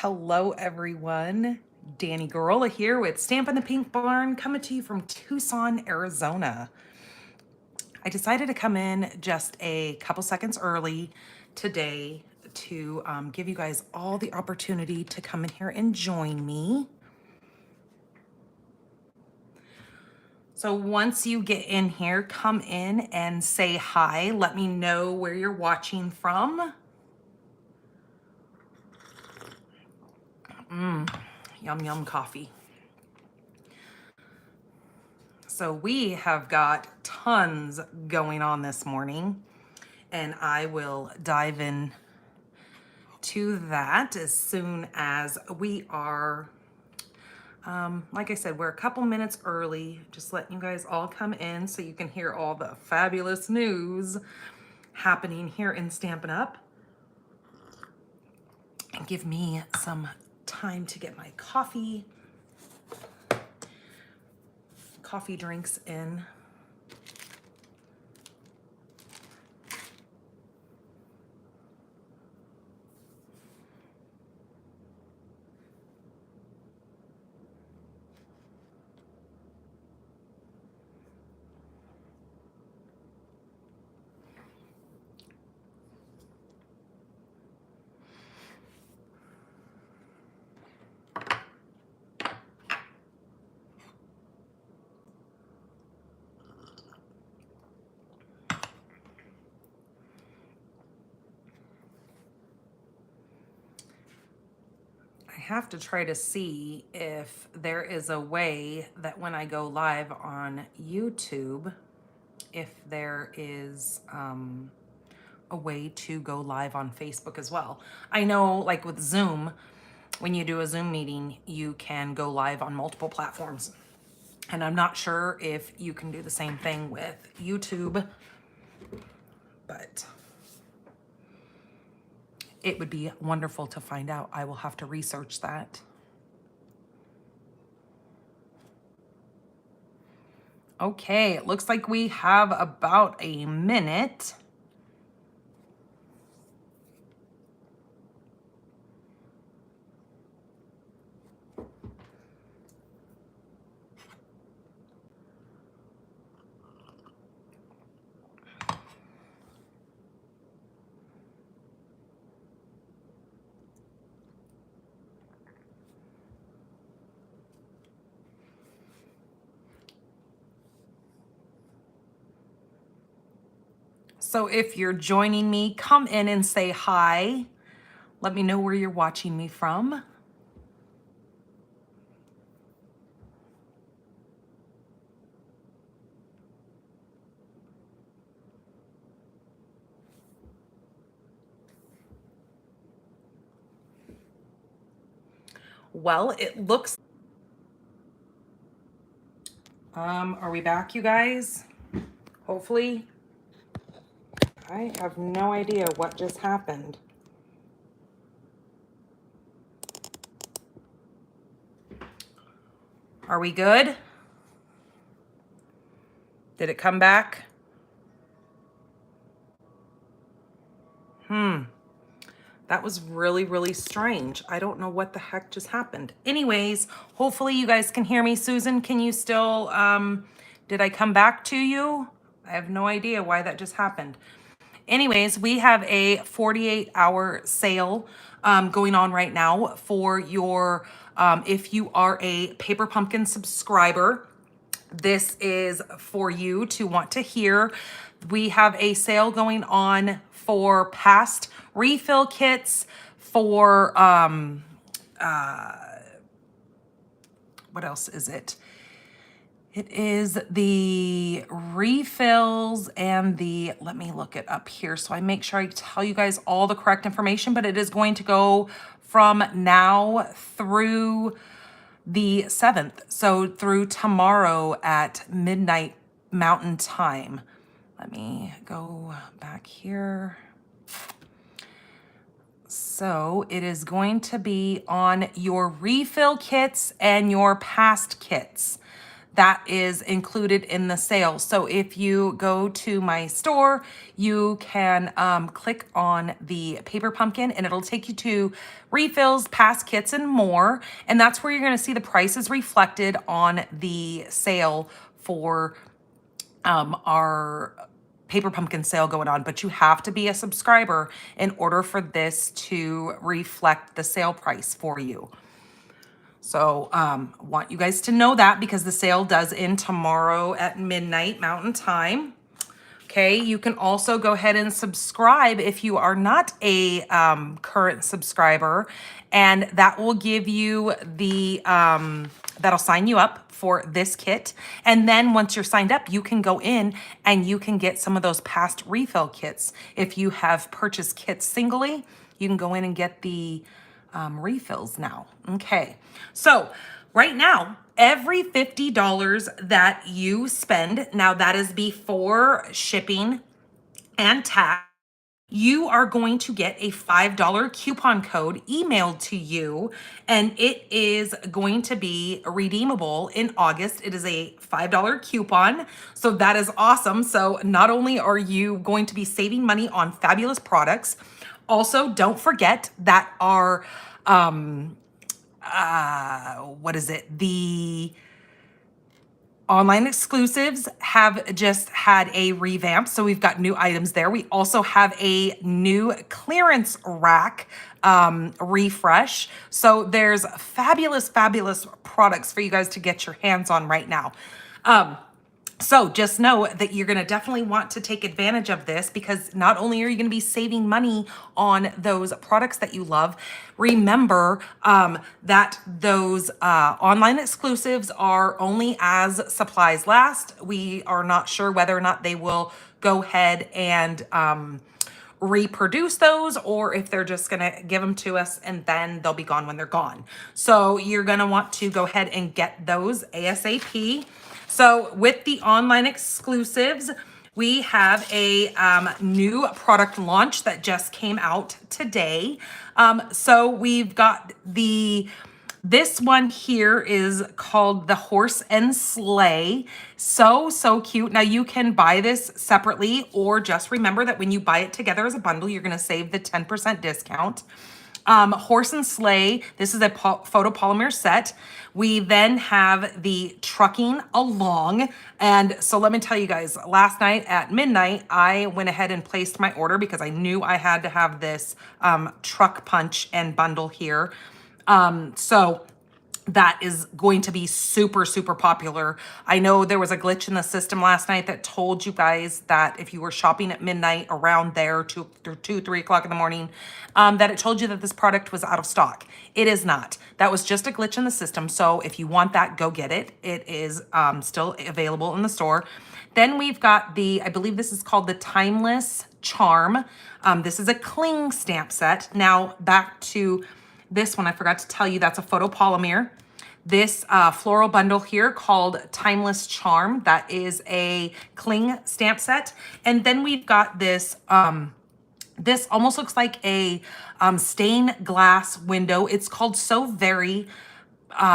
Hello everyone, Danny Gorola here with Stampin' the Pink Barn, coming to you from Tucson, Arizona. I decided to come in just a couple seconds early today to give you guys all the opportunity to come in here and join me. So once you get in here, come in and say hi. Let me know where you're watching from. Yum, yum coffee. So we have got tons going on this morning, and I will dive in to that as soon as we are, like I said, we're a couple minutes early, just letting you guys all come in so you can hear all the fabulous news happening here in Stampin' Up. And give me some time to get my coffee drinks in. I have to try to see if there is a way that when I go live on YouTube, if there is a way to go live on Facebook as well. I know, like with Zoom, when you do a Zoom meeting, you can go live on multiple platforms. And I'm not sure if you can do the same thing with YouTube, but it would be wonderful to find out. I will have to research that. Okay, it looks like we have about a minute. So if you're joining me, come in and say hi. Let me know where you're watching me from. Well, it looks... are we back, you guys? Hopefully. I have no idea what just happened. Are we good? Did it come back? That was really, really strange. I don't know what the heck just happened. Anyways, hopefully you guys can hear me. Susan, can you still, did I come back to you? I have no idea why that just happened. Anyways, we have a 48-hour sale going on right now for your, if you are a Paper Pumpkin subscriber. This is for you to want to hear. We have a sale going on for past refill kits for, what else is it? It is the refills and the, let me look it up here so I make sure I tell you guys all the correct information, but it is going to go from now through the 7th. So through tomorrow at midnight Mountain Time. Let me go back here. So it is going to be on your refill kits and your past kits. that is included in the sale. So if you go to my store, you can click on the paper pumpkin and it'll take you to refills, past kits, and more. And that's where you're gonna see the prices reflected on the sale for our paper pumpkin sale going on, but you have to be a subscriber in order for this to reflect the sale price for you. So want you guys to know that because the sale does end tomorrow at midnight Mountain Time. Okay, you can also go ahead and subscribe if you are not a current subscriber, and that will give you the, that'll sign you up for this kit. And then once you're signed up, you can go in and you can get some of those past refill kits. If you have purchased kits singly, you can go in and get the refills now. Okay, so right now, every $50 that you spend, now that is before shipping and tax, you are going to get a $5 coupon code emailed to you, and it is going to be redeemable in August. It is a $5 coupon, so that is awesome. So not only are you going to be saving money on fabulous products, also don't forget that our the online exclusives have just had a revamp. So we've got new items there. We also have a new clearance rack refresh. So there's fabulous, fabulous products for you guys to get your hands on right now. So just know that you're going to definitely want to take advantage of this because not only are you going to be saving money on those products that you love, remember that those online exclusives are only as supplies last. We are not sure whether or not they will go ahead and reproduce those or if they're just gonna give them to us and then they'll be gone when they're gone. So you're gonna want to go ahead and get those ASAP. So with the online exclusives, we have a new product launch that just came out today. So we've got this one here is called the Horse and Sleigh. So cute. Now you can buy this separately or just remember that when you buy it together as a bundle, you're gonna save the 10% discount. Horse and Sleigh, this is a photopolymer set. We then have the Trucking Along. And so let me tell you guys, last night at midnight, I went ahead and placed my order because I knew I had to have this truck punch and bundle here. So that is going to be super, super popular. I know there was a glitch in the system last night that told you guys that if you were shopping at midnight around there, 3 o'clock in the morning, that it told you that this product was out of stock. It is not. That was just a glitch in the system. So if you want that, go get it. It is still available in the store. Then we've got I believe this is called the Timeless Charm. This is a cling stamp set. Now back to this one, I forgot to tell you, that's a photopolymer. This floral bundle here called Timeless Charm, that is a cling stamp set. And then we've got this, this almost looks like a stained glass window. It's called So Very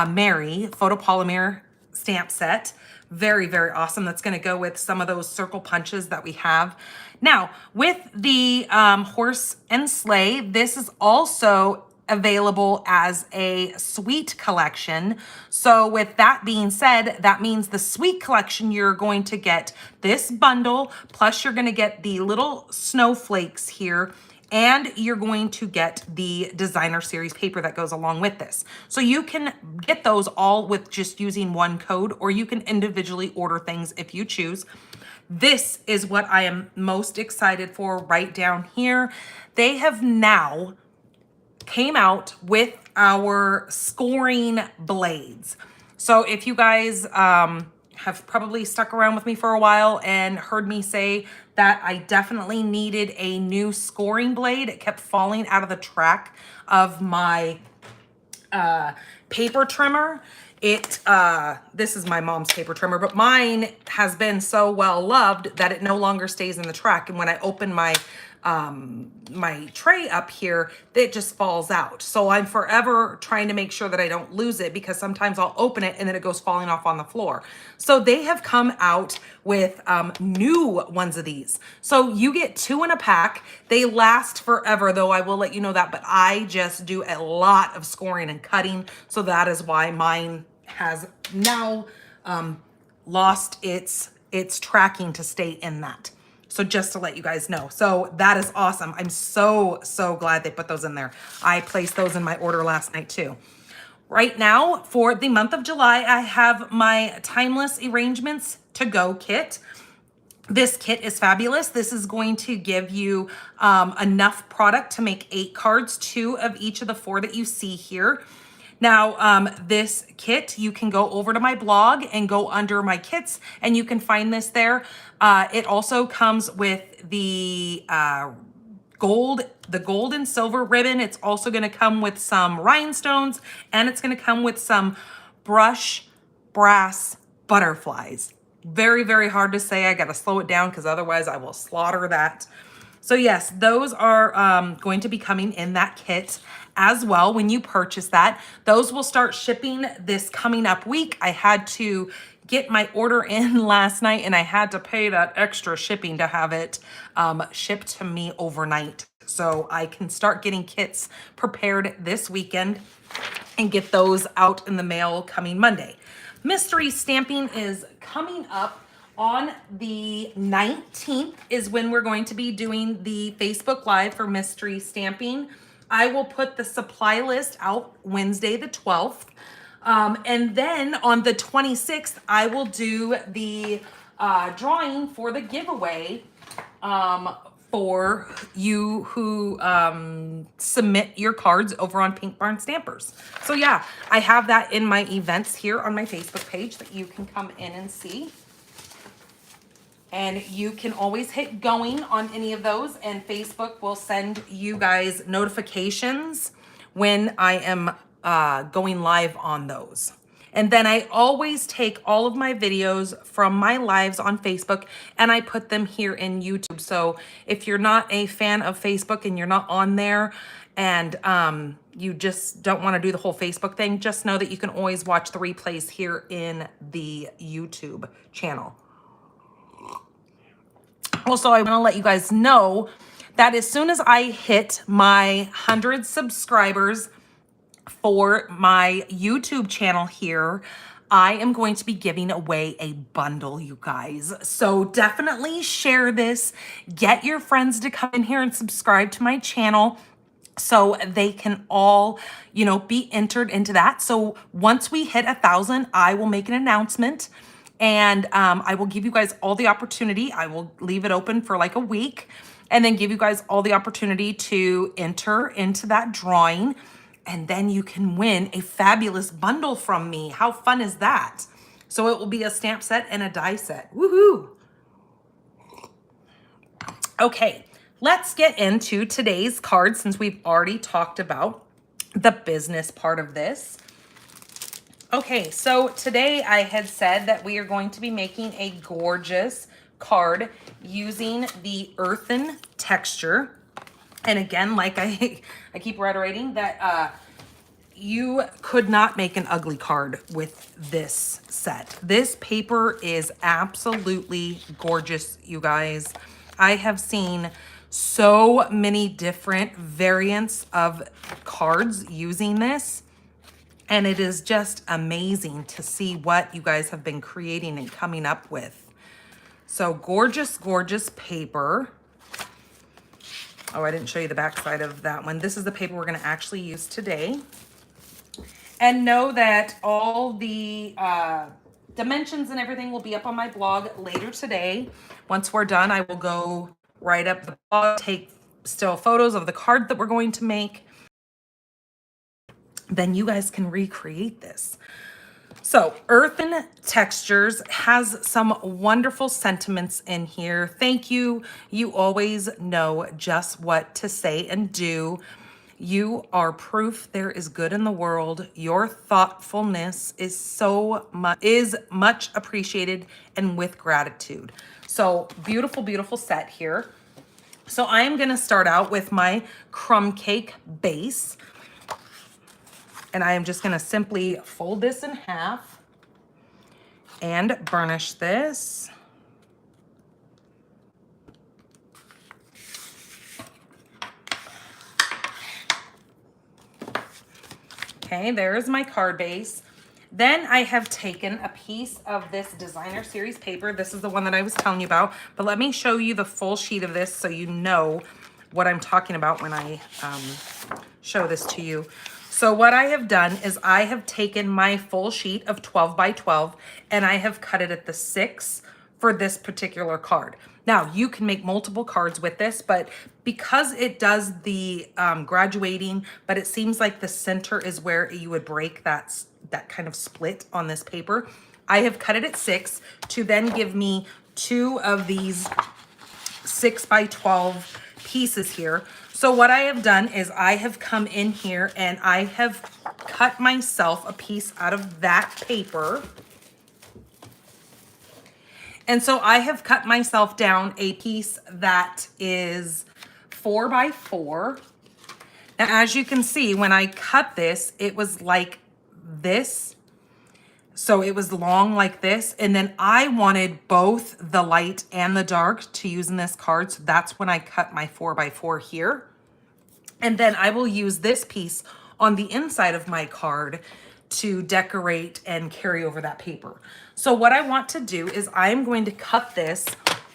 Merry photopolymer stamp set. Very, very awesome. That's gonna go with some of those circle punches that we have. Now, with the Horse and Sleigh, this is also available as a suite collection. So with that being said, that means the suite collection, you're going to get this bundle, plus you're gonna get the little snowflakes here, and you're going to get the designer series paper that goes along with this. So you can get those all with just using one code, or you can individually order things if you choose. This is what I am most excited for right down here. They have now came out with our scoring blades. So if you guys have probably stuck around with me for a while and heard me say that I definitely needed a new scoring blade, it kept falling out of the track of my paper trimmer. This is my mom's paper trimmer, but mine has been so well loved that it no longer stays in the track. And when I open my my tray up here, it just falls out. So I'm forever trying to make sure that I don't lose it, because sometimes I'll open it and then it goes falling off on the floor. So they have come out with new ones of these. So you get 2 in a pack. They last forever, though, I will let you know that, but I just do a lot of scoring and cutting. So that is why mine has now lost its tracking to stay in that. So just to let you guys know. So that is awesome. I'm so glad they put those in there. I placed those in my order last night too. Right now, for the month of July, I have my Timeless Arrangements to Go kit. This kit is fabulous. This is going to give you enough product to make 8 cards, 2 of each of the 4 that you see here. Now, this kit, you can go over to my blog and go under my kits, and you can find this there. It also comes with the gold and silver ribbon. It's also going to come with some rhinestones, and it's going to come with some brush brass butterflies. Very, very hard to say. I got to slow it down because otherwise I will slaughter that. So yes, those are going to be coming in that kit as well when you purchase that. Those will start shipping this coming up week. I had to get my order in last night, and I had to pay that extra shipping to have it shipped to me overnight. So I can start getting kits prepared this weekend and get those out in the mail coming Monday. Mystery stamping is coming up on the 19th is when we're going to be doing the Facebook Live for mystery stamping. I will put the supply list out Wednesday the 12th. And then on the 26th, I will do the drawing for the giveaway for you who submit your cards over on Pink Barn Stampers. So yeah, I have that in my events here on my Facebook page that you can come in and see. And you can always hit going on any of those, and Facebook will send you guys notifications when I am going live on those. And then I always take all of my videos from my lives on Facebook and I put them here in YouTube. So if you're not a fan of Facebook and you're not on there, and you just don't want to do the whole Facebook thing, just know that you can always watch the replays here in the YouTube channel. Also, I want to let you guys know that as soon as I hit my 100 subscribers for my YouTube channel here, I am going to be giving away a bundle, you guys. So definitely share this. Get your friends to come in here and subscribe to my channel so they can all, you know, be entered into that. So once we hit 1,000, I will make an announcement. And I will give you guys all the opportunity. I will leave it open for like a week and then give you guys all the opportunity to enter into that drawing. And then you can win a fabulous bundle from me. How fun is that? So it will be a stamp set and a die set. Woohoo! Okay, let's get into today's card since we've already talked about the business part of this. Okay, so today I had said that we are going to be making a gorgeous card using the earthen texture. And again, like I keep reiterating that you could not make an ugly card with this set. This paper is absolutely gorgeous, you guys. I have seen so many different variants of cards using this. And it is just amazing to see what you guys have been creating and coming up with. So gorgeous, gorgeous paper. Oh, I didn't show you the back side of that one. This is the paper we're going to actually use today. And know that all the dimensions and everything will be up on my blog later today. Once we're done, I will go write up the blog, take still photos of the card that we're going to make. Then you guys can recreate this. So Earthen Textures has some wonderful sentiments in here. Thank you. You always know just what to say and do. You are proof there is good in the world. Your thoughtfulness is much appreciated and with gratitude. So beautiful, beautiful set here. So I'm gonna start out with my crumb cake base. And I am just gonna simply fold this in half and burnish this. Okay, there's my card base. Then I have taken a piece of this designer series paper. This is the one that I was telling you about, but let me show you the full sheet of this so you know what I'm talking about when I show this to you. So what I have done is I have taken my full sheet of 12 by 12 and I have cut it at the 6 for this particular card. Now you can make multiple cards with this, but because it does the graduating, but it seems like the center is where you would break that kind of split on this paper. I have cut it at 6 to then give me 2 of these 6 by 12 pieces here. So what I have done is I have come in here and I have cut myself a piece out of that paper. And so I have cut myself down a piece that is 4 by 4. Now, as you can see, when I cut this, it was like this. So it was long like this. And then I wanted both the light and the dark to use in this card. So that's when I cut my 4 by 4 here. And then I will use this piece on the inside of my card to decorate and carry over that paper. So what I want to do is I'm going to cut this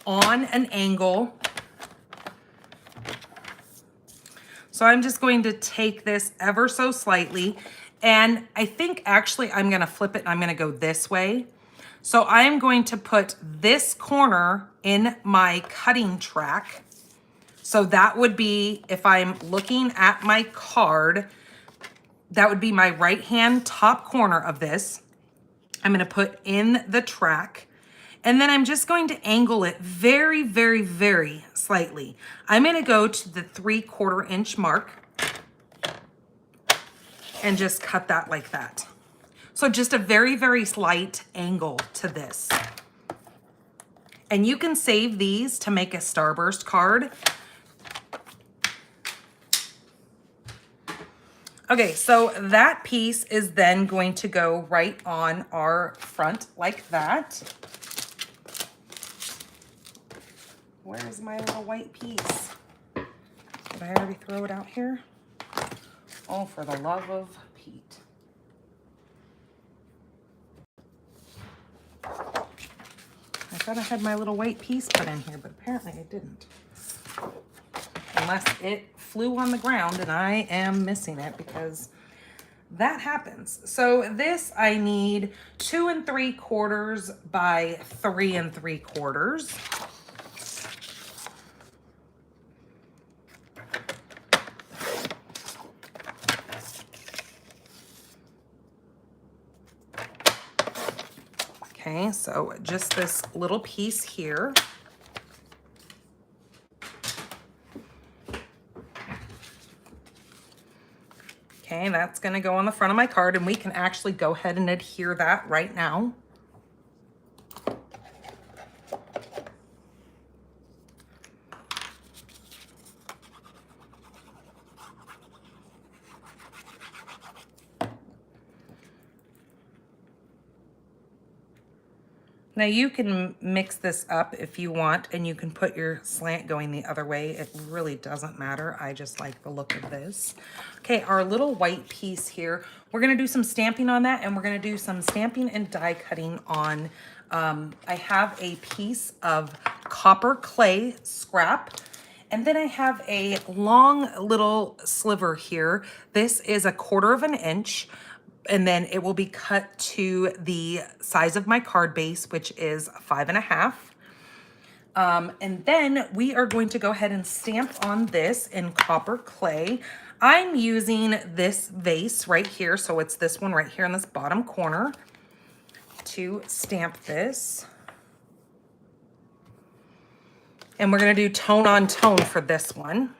on an angle. So I'm just going to take this ever so slightly. And I think actually I'm gonna flip it and I'm gonna go this way. So I am going to put this corner in my cutting track. So that would be, if I'm looking at my card, that would be my right-hand top corner of this. I'm gonna put in the track. And then I'm just going to angle it very, very, very slightly. I'm gonna go to the 3/4 inch mark and just cut that like that. So just a very, very slight angle to this. And you can save these to make a starburst card. Okay, so that piece is then going to go right on our front like that. Where's my little white piece? Did I already throw it out here? Oh, for the love of Pete. I thought I had my little white piece put in here, but apparently I didn't. Unless it flew on the ground and I am missing it, because that happens. So this I need 2 3/4 by 3 3/4. Okay, so just this little piece here. Okay, that's gonna go on the front of my card, and we can actually go ahead and adhere that right now. Now you can mix this up if you want, and you can put your slant going the other way. It really doesn't matter. I just like the look of this. Okay, our little white piece here, we're gonna do some stamping on that, and we're gonna do some stamping and die cutting on, I have a piece of copper clay scrap, and then I have a long little sliver here. This is 1/4 inch. And then it will be cut to the size of my card base, which is 5 1/2. And then we are going to go ahead and stamp on this in copper clay. I'm using this vase right here. So it's this one right here in this bottom corner to stamp this. And we're gonna do tone on tone for this one.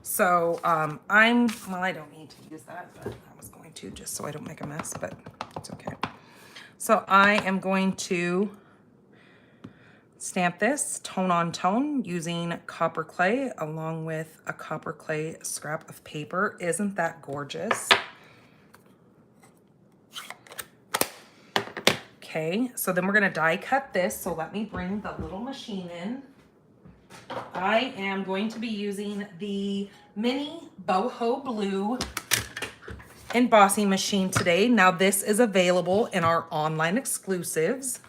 So well, I don't need to use that, but I was going to just so I don't make a mess, but it's okay. So I am going to Stamp this tone on tone using copper clay along with a copper clay scrap of paper. Isn't that gorgeous? Okay, so then we're gonna die cut this. So let me bring the little machine in. I am going to be using the mini boho blue embossing machine today. Now this is available in our online exclusives.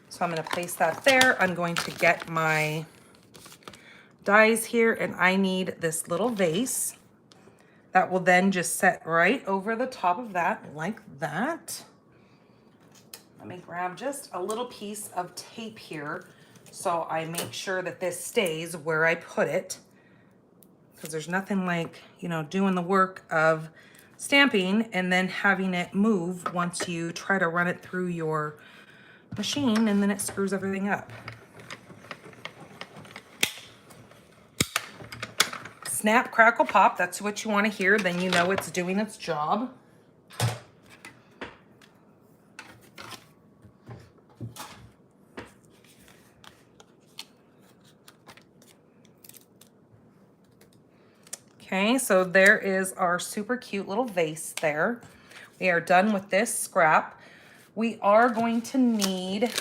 So I'm going to place that there. I'm going to get my dies here, and I need this little vase that will then just set right over the top of that like that. Let me grab just a little piece of tape here so I make sure that this stays where I put it, because there's nothing like, you know, doing the work of stamping and then having it move once you try to run it through your machine, and then it screws everything up. Snap, crackle, pop, that's what you want to hear. Then you know it's doing its job. Okay, so there is our super cute little vase there. We are done with this scrap. We are going to need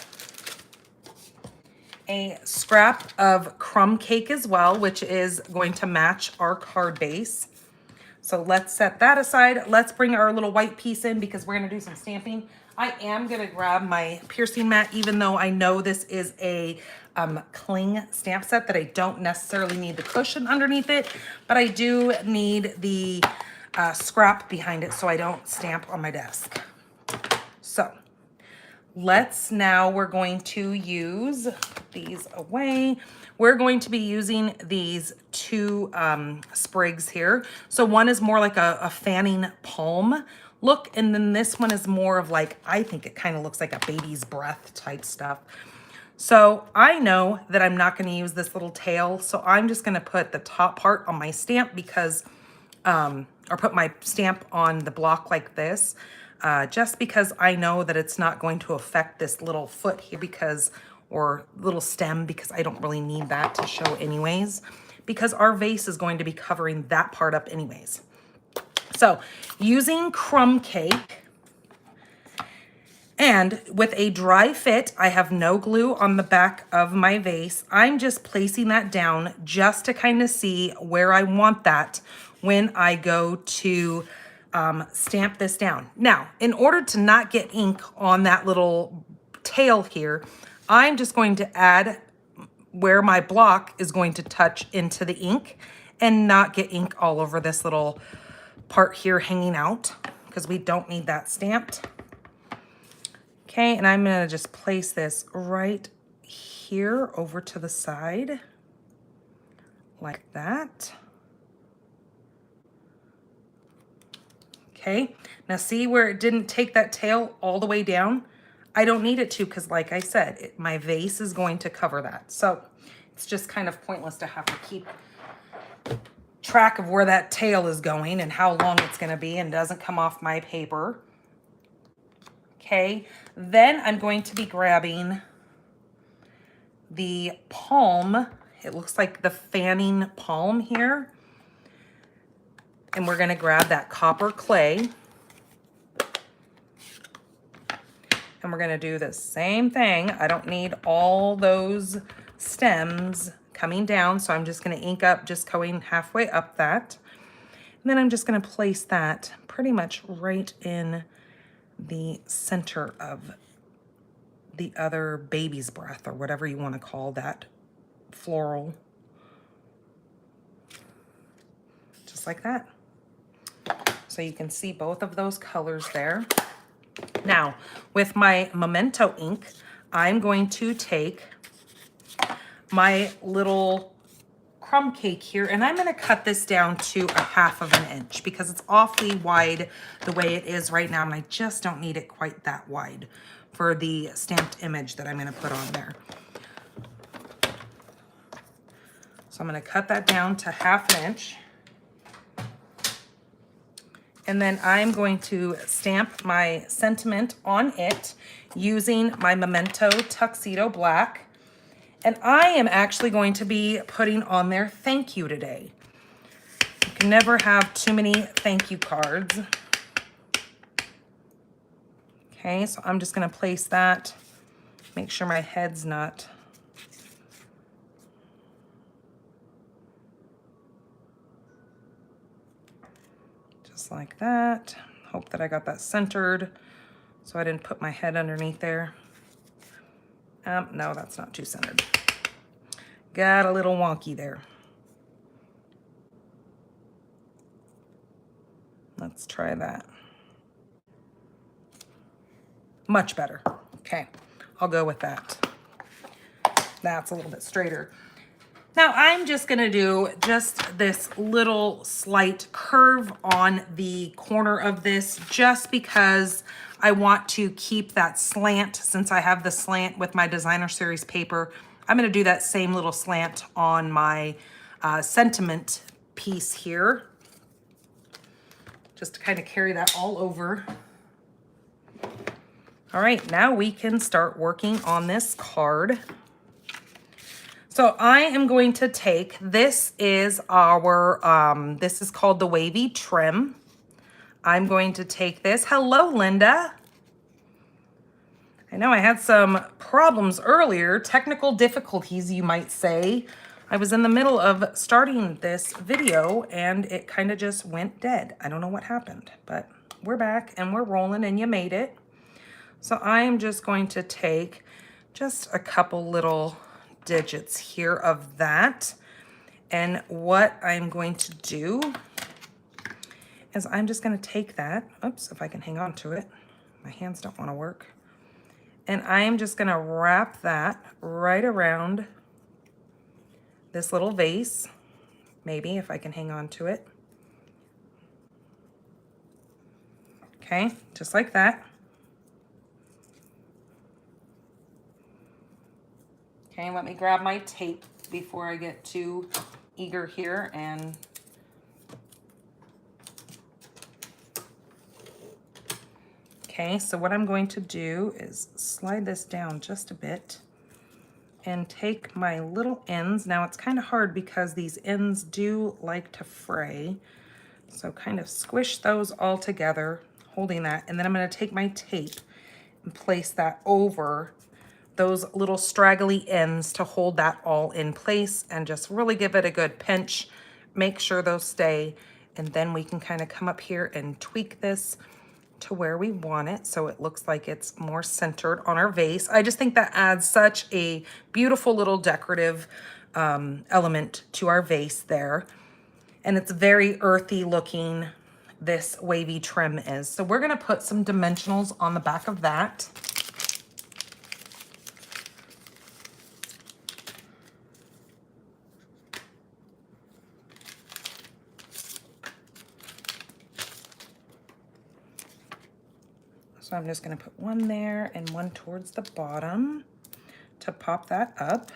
a scrap of crumb cake as well, which is going to match our card base. So let's set that aside. Let's bring our little white piece in because we're gonna do some stamping. I am gonna grab my piercing mat, even though I know this is a cling stamp set that I don't necessarily need the cushion underneath it, but I do need the scrap behind it so I don't stamp on my desk. So we're going to use these away. We're going to be using these two sprigs here. So one is more like a fanning palm look, and then this one is more of like, I think it kind of looks like a baby's breath type stuff. So I know that I'm not going to use this little tail, so I'm just going to put the top part on my stamp because, or put my stamp on the block like this, just because I know that it's not going to affect this little foot here because, or little stem, because I don't really need that to show anyways, because our vase is going to be covering that part up anyways. So using crumb cake, and with a dry fit, I have no glue on the back of my vase. I'm just placing that down just to kind of see where I want that when I go to stamp this down. Now, in order to not get ink on that little tail here, I'm just going to add where my block is going to touch into the ink and not get ink all over this little part here hanging out, because we don't need that stamped. Okay, and I'm gonna just place this right here over to the side, like that. Okay, now see where it didn't take that tail all the way down? I don't need it to, because like I said, my vase is going to cover that. So it's just kind of pointless to have to keep track of where that tail is going and how long it's gonna be and doesn't come off my paper. Okay, then I'm going to be grabbing the palm. It looks like the fanning palm here. And we're gonna grab that copper clay. And we're gonna do the same thing. I don't need all those stems coming down, so I'm just gonna ink up, just going halfway up that. And then I'm just gonna place that pretty much right in the center of the other baby's breath, or whatever you want to call that floral. Just like that. So you can see both of those colors there. Now, with my Memento ink, I'm going to take my little crumb cake here, and I'm going to cut this down to a 1/2 inch because it's awfully wide the way it is right now, and I just don't need it quite that wide for the stamped image that I'm going to put on there. So I'm going to cut that down to 1/2 inch, And then I'm going to stamp my sentiment on it using my Memento Tuxedo Black. And I am actually going to be putting on there thank you today. You can never have too many thank you cards. Okay, so I'm just gonna place that. Make sure my head's not. Just like that. Hope that I got that centered so I didn't put my head underneath there. No, that's not too centered. Got a little wonky there. Let's try that. Much better. Okay, I'll go with that. That's a little bit straighter. Now I'm just gonna do just this little slight curve on the corner of this just because I want to keep that slant. Since I have the slant with my designer series paper, I'm gonna do that same little slant on my sentiment piece here, just to kind of carry that all over. All right, now we can start working on this card. So I am going to take, this is our, this is called the Wavy Trim. I'm going to take this. Hello, Linda. I know I had some problems earlier, technical difficulties, you might say. I was in the middle of starting this video and it kind of just went dead. I don't know what happened, but we're back and we're rolling and you made it. So I am just going to take just a couple little digits here of that. And what I'm going to do is I'm just going to take that. Oops, if I can hang on to it. My hands don't want to work. And I am just going to wrap that right around this little vase. Maybe if I can hang on to it. Okay, just like that. Okay, let me grab my tape before I get too eager here and okay, so what I'm going to do is slide this down just a bit and take my little ends. Now it's kind of hard because these ends do like to fray. So kind of squish those all together, holding that. And then I'm going to take my tape and place that over those little straggly ends to hold that all in place and just really give it a good pinch. Make sure those stay. And then we can kind of come up here and tweak this to where we want it so it looks like it's more centered on our vase. I just think that adds such a beautiful little decorative element to our vase there. And it's very earthy looking, this wavy trim is. So we're gonna put some dimensionals on the back of that. So I'm just gonna put one there and one towards the bottom to pop that up.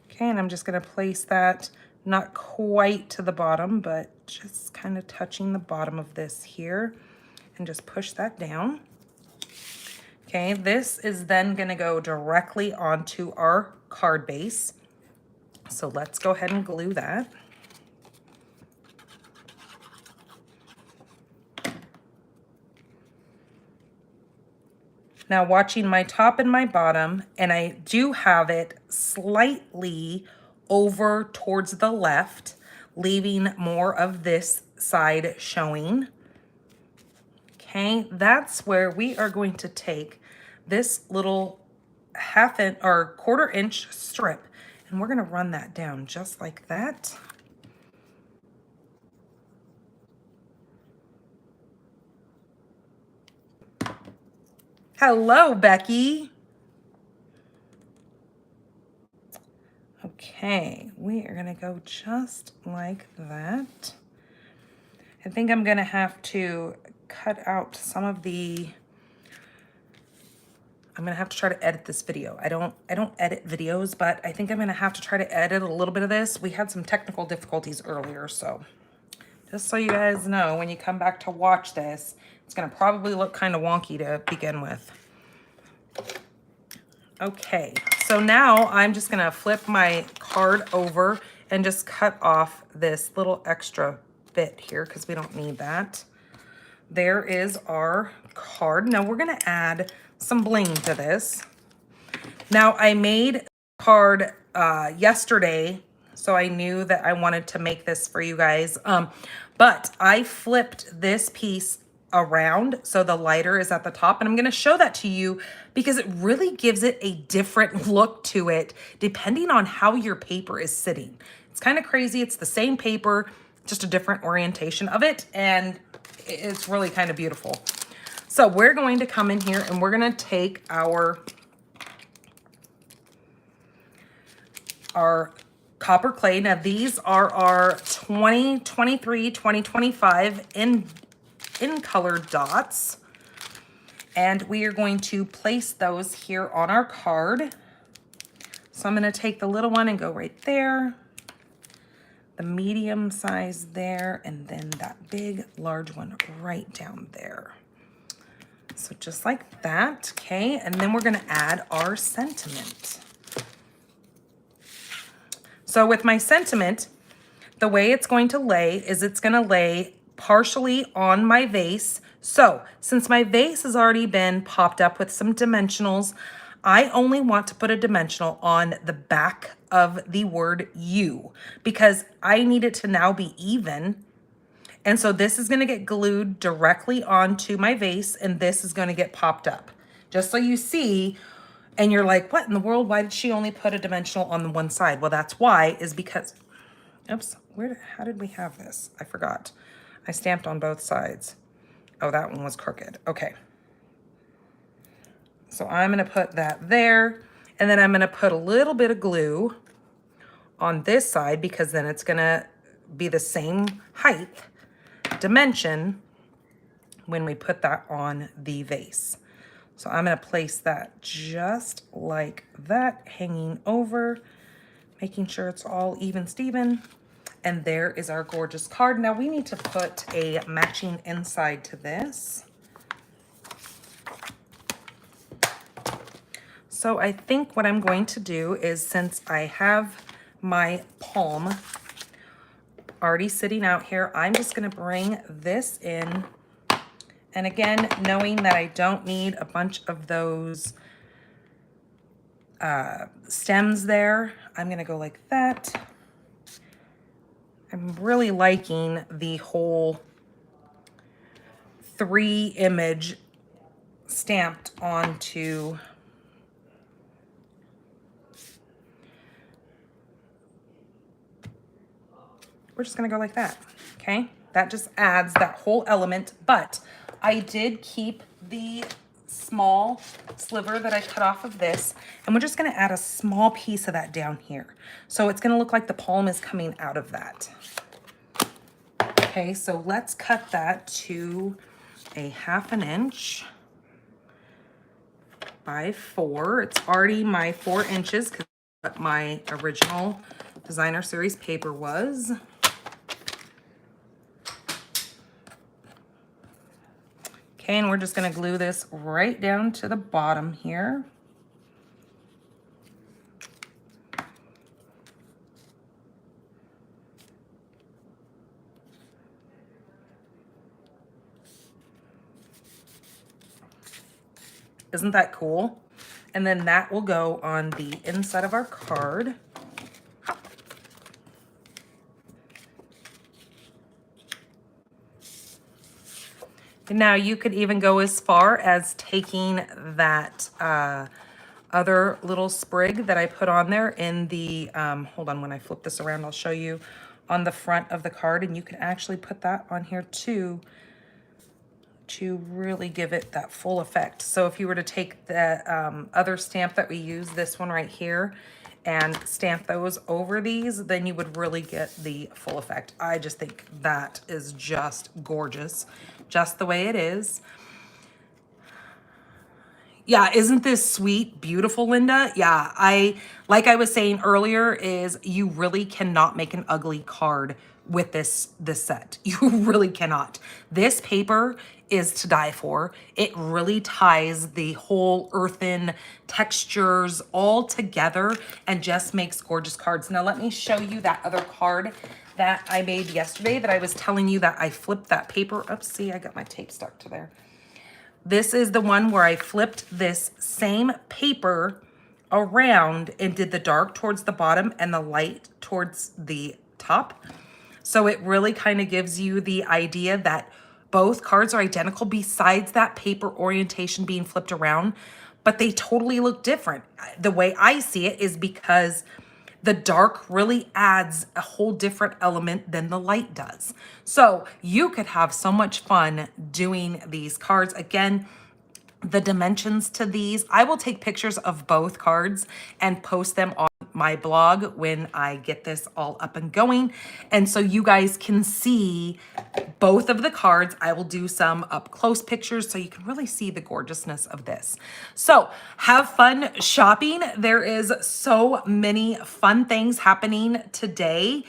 Okay, and I'm just gonna place that not quite to the bottom, but just kind of touching the bottom of this here and just push that down. Okay, this is then gonna go directly onto our card base. So let's go ahead and glue that. Now watching my top and my bottom, and I do have it slightly over towards the left, leaving more of this side showing. Okay, that's where we are going to take this little half inch or quarter inch strip, and we're gonna run that down just like that. Hello, Becky. Okay, we are gonna go just like that. I think I'm gonna have to cut out some of the I'm gonna have to try to edit this video. I don't edit videos, but I think I'm gonna have to try to edit a little bit of this. We had some technical difficulties earlier, so just so you guys know, when you come back to watch this, it's gonna probably look kind of wonky to begin with. Okay, so now I'm just gonna flip my card over and just cut off this little extra bit here because we don't need that. There is our card. Now we're gonna add some bling to this. Now I made a card yesterday, so I knew that I wanted to make this for you guys. But I flipped this piece around so the lighter is at the top, and I'm going to show that to you because it really gives it a different look to it depending on how your paper is sitting. It's kind of crazy. It's the same paper, just a different orientation of it, and it's really kind of beautiful. So we're going to come in here and we're going to take our copper clay. Now these are our 2023, 2025 in colored dots. And we are going to place those here on our card. So I'm going to take the little one and go right there, the medium size there, and then that big large one right down there. So just like that, okay? And then we're going to add our sentiment. So with my sentiment, the way it's going to lay is it's going to lay partially on my vase. So since my vase has already been popped up with some dimensionals, I only want to put a dimensional on the back of the word you because I need it to now be even. And so this is going to get glued directly onto my vase, and this is going to get popped up. Just so you see, and you're like, what in the world? Why did she only put a dimensional on the one side? Well, that's why, is because, oops, how did we have this? I forgot. I stamped on both sides. Oh, that one was crooked. Okay. So I'm going to put that there, and then I'm going to put a little bit of glue on this side because then it's going to be the same height, dimension when we put that on the vase. So I'm going to place that just like that, hanging over, making sure it's all even Steven. And there is our gorgeous card. Now we need to put a matching inside to this. So I think what I'm going to do is, since I have my palm already sitting out here, I'm just going to bring this in. And again, knowing that I don't need a bunch of those stems there, I'm going to go like that. I'm really liking the whole 3 image stamped onto we're just gonna go like that, okay? That just adds that whole element, but I did keep the small sliver that I cut off of this, and we're just gonna add a small piece of that down here. So it's gonna look like the palm is coming out of that. Okay, so let's cut that to a 1/2 inch by 4. It's already my 4 inches because that's what my original designer series paper was. Okay, and we're just going to glue this right down to the bottom here. Isn't that cool? And then that will go on the inside of our card. Now you could even go as far as taking that other little sprig that I put on there in the, hold on, when I flip this around, I'll show you, on the front of the card, and you can actually put that on here too to really give it that full effect. So if you were to take the other stamp that we use, this one right here, and stamp those over these, then you would really get the full effect. I just think that is just gorgeous, just the way it is. Yeah, isn't this sweet, beautiful, Linda? Yeah, like I was saying earlier, is you really cannot make an ugly card with this set. You really cannot. This paper is to die for. It really ties the whole earthen textures all together and just makes gorgeous cards. Now let me show you that other card that I made yesterday that I was telling you that I flipped that paper. Oops, see, I got my tape stuck to there. This is the one where I flipped this same paper around and did the dark towards the bottom and the light towards the top. So it really kind of gives you the idea that both cards are identical besides that paper orientation being flipped around, but they totally look different. The way I see it is because the dark really adds a whole different element than the light does. So you could have so much fun doing these cards. Again, the dimensions to these, I will take pictures of both cards and post them on my blog when I get this all up and going. And so you guys can see both of the cards. I will do some up close pictures so you can really see the gorgeousness of this. So have fun shopping. There is so many fun things happening today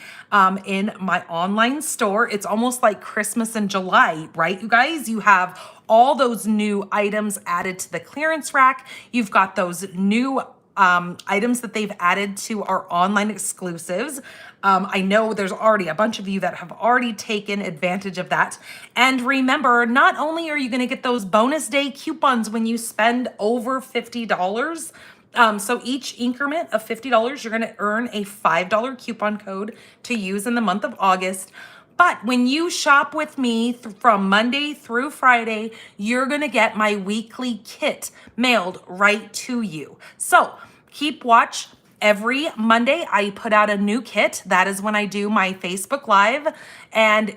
in my online store. It's almost like Christmas in July, right, you guys? You have all those new items added to the clearance rack. You've got those new items that they've added to our online exclusives. I know there's already a bunch of you that have already taken advantage of that. And remember, not only are you going to get those bonus day coupons when you spend over $50, so each increment of $50, you're going to earn a $5 coupon code to use in the month of August. But when you shop with me from Monday through Friday, you're going to get my weekly kit mailed right to you. So keep watch. Every Monday, I put out a new kit. That is when I do my Facebook Live, and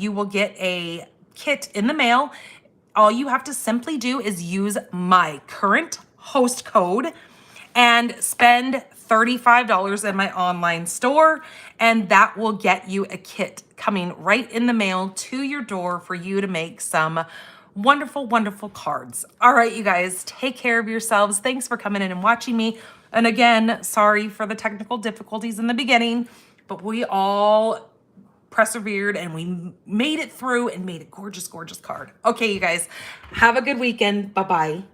you will get a kit in the mail. All you have to simply do is use my current host code and spend $35 in my online store, and that will get you a kit coming right in the mail to your door for you to make some wonderful, wonderful cards. All right, you guys, take care of yourselves. Thanks for coming in and watching me. And again, sorry for the technical difficulties in the beginning, but we all persevered and we made it through and made a gorgeous, gorgeous card. Okay, you guys, have a good weekend. Bye-bye.